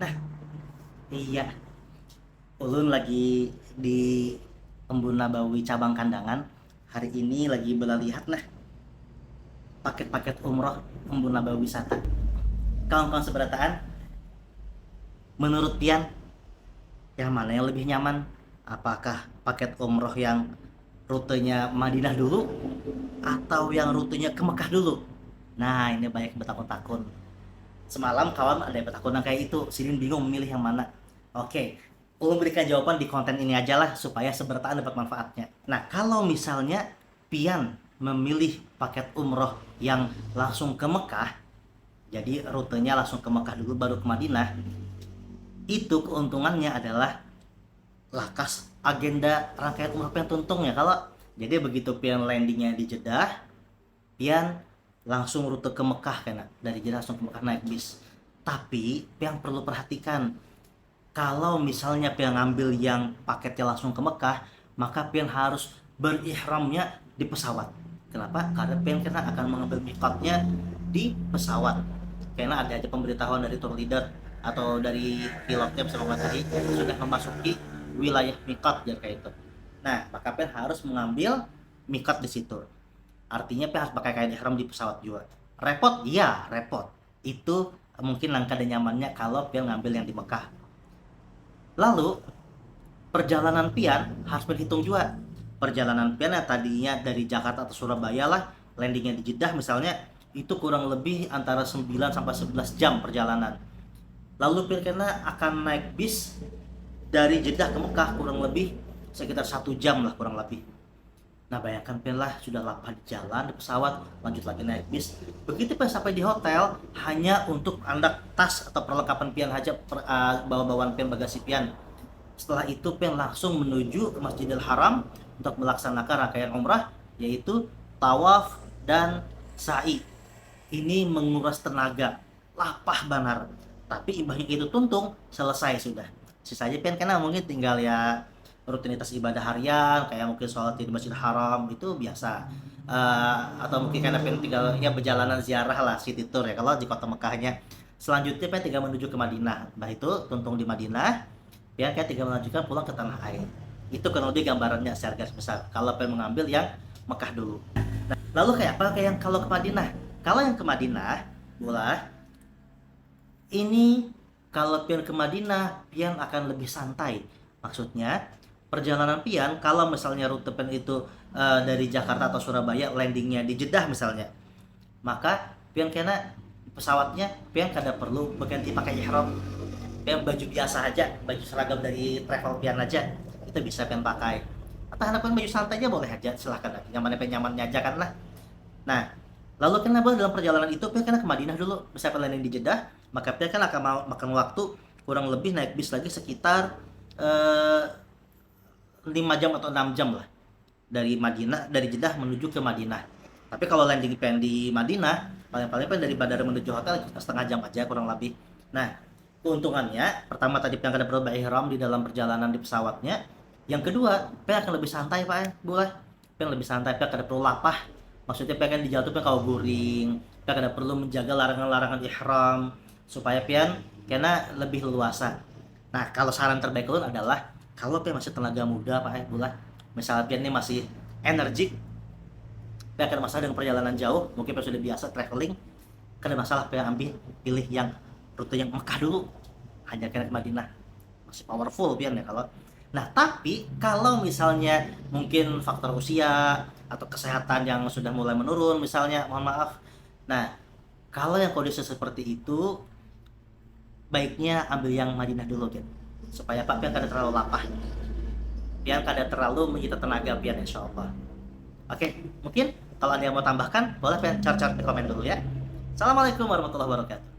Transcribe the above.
Nah, iya, ulun lagi di Embun Nabawi cabang Kandangan. Hari ini lagi bela lihat nah paket-paket umroh Embun Nabawi wisata. Kawan-kawan seberataan, menurut Pian yang mana yang lebih nyaman? Apakah paket umroh yang rutenya Madinah dulu atau yang rutenya ke Mekah dulu? Nah, ini banyak bertakun-takun. Semalam kawan ada yang bertakutan kayak itu, Sidin bingung memilih yang mana. Oke, ulun berikan jawaban di konten ini aja lah supaya seberataan dapat manfaatnya. Nah, kalau misalnya Pian memilih paket umroh yang langsung ke Mekah, jadi rutenya langsung ke Mekah dulu baru ke Madinah, itu keuntungannya adalah lakas agenda rangkaian umroh Pian tuntung ya. Kalau jadi begitu Pian landingnya di Jeddah, Pian langsung rute ke Mekah karena dari Jeddah langsung ke Mekah naik bis. Tapi yang perlu perhatikan, kalau misalnya Pian ngambil yang paketnya langsung ke Mekah, maka Pian harus berihramnya di pesawat. Kenapa? Karena Pian kena akan mengambil mikotnya di pesawat. Karena ada aja pemberitahuan dari tour leader atau dari pilotnya bisa mengetahui sudah memasuki wilayah mikot jadi kayak itu. Nah, maka Pian harus mengambil mikot di situ. Artinya Pian harus pakai kain ihram di pesawat juga. Repot? Iya, repot. Itu mungkin langkah dan nyamannya kalau Pian ngambil yang di Mekah. Lalu perjalanan Pian harus berhitung juga. Perjalanan Pian yang tadinya dari Jakarta atau Surabaya lah, landingnya di Jeddah misalnya, itu kurang lebih antara 9 sampai 11 jam perjalanan. Lalu Pian kena akan naik bis dari Jeddah ke Mekah kurang lebih sekitar 1 jam lah kurang lebih. Nah, bayangkan Pian lah sudah lapar di jalan di pesawat, lanjut lagi naik bis. Begitu Pian sampai di hotel, hanya untuk andak tas atau perlengkapan Pian aja, bawa-bawaan Pian, bagasi Pian. Setelah itu Pian langsung menuju ke Masjidil Haram untuk melaksanakan rangkaian umrah, yaitu tawaf dan sa'i. Ini menguras tenaga, lapah banar. Tapi imbahnya itu tuntung, selesai sudah. Sisanya Pian kena mungkin tinggal ya rutinitas ibadah harian kayak mungkin sholat di Masjidil Haram itu biasa. Atau mungkin karena Pian tinggal ya perjalanan ziarah lah, city tour ya kalau di kota Mekahnya. Selanjutnya Pian tinggal menuju ke Madinah. Nah itu tuntung di Madinah, Pian kayak tinggal melanjutkan pulang ke tanah air. Itu kurang lebih gambarannya secara garis besar kalau Pian mengambil yang Mekah dulu. Nah, lalu kayak apa kayak yang kalau ke Madinah? Kalau yang ke Madinah, boleh ini kalau Pian ke Madinah, Pian akan lebih santai. Maksudnya, perjalanan Pian kalau misalnya rute Pian itu dari Jakarta atau Surabaya landingnya di Jeddah misalnya, maka Pian kena pesawatnya Pian kada perlu berganti pakai ihram. Pian baju biasa aja, baju seragam dari travel Pian aja itu bisa Pian pakai. Atau hanya baju santai aja boleh aja, silahkan aja. Nyamannya Pian nyamannya aja kan lah. Nah, lalu kenapa dalam perjalanan itu Pian kena ke Madinah dulu, bisa landing di Jeddah, maka Pian kan akan makan waktu kurang lebih naik bis lagi sekitar eh, 5 jam atau 6 jam lah dari Madinah, dari Jeddah menuju ke Madinah. Tapi kalau landing Pian di Madinah, paling-paling Pian dari bandara menuju hotel setengah jam aja kurang lebih. Nah, keuntungannya pertama tadi Pian kada perlu ihram di dalam perjalanan di pesawatnya. Yang kedua, Pian akan lebih santai Pak, boleh. Pian lebih santai, Pian kada perlu lapah. Maksudnya Pian kan di jalan tuh Pian kau guring, Pian kada perlu menjaga larangan-larangan ihram supaya Pian kena lebih leluasa. Nah, kalau saran terbaik ulun adalah kalau Pian masih tenaga muda Pak, boleh. Misalnya Pian ini masih energik, Pian akan masalah dengan perjalanan jauh, mungkin Pian sudah biasa traveling, kan ada masalah Pian ambil pilih yang rute yang Mekah dulu, hanya kena ke Madinah, masih powerful Pian ya kalau. Nah, tapi kalau misalnya mungkin faktor usia atau kesehatan yang sudah mulai menurun misalnya, mohon maaf. Nah, kalau yang kondisi seperti itu, baiknya ambil yang Madinah dulu gitu. Supaya Pak Pian kada terlalu lapah. Pian kada terlalu menyita tenaga Pian insya Allah. Oke, mungkin kalau ada yang mau tambahkan, boleh Pian car-car di komen dulu ya. Assalamualaikum warahmatullahi wabarakatuh.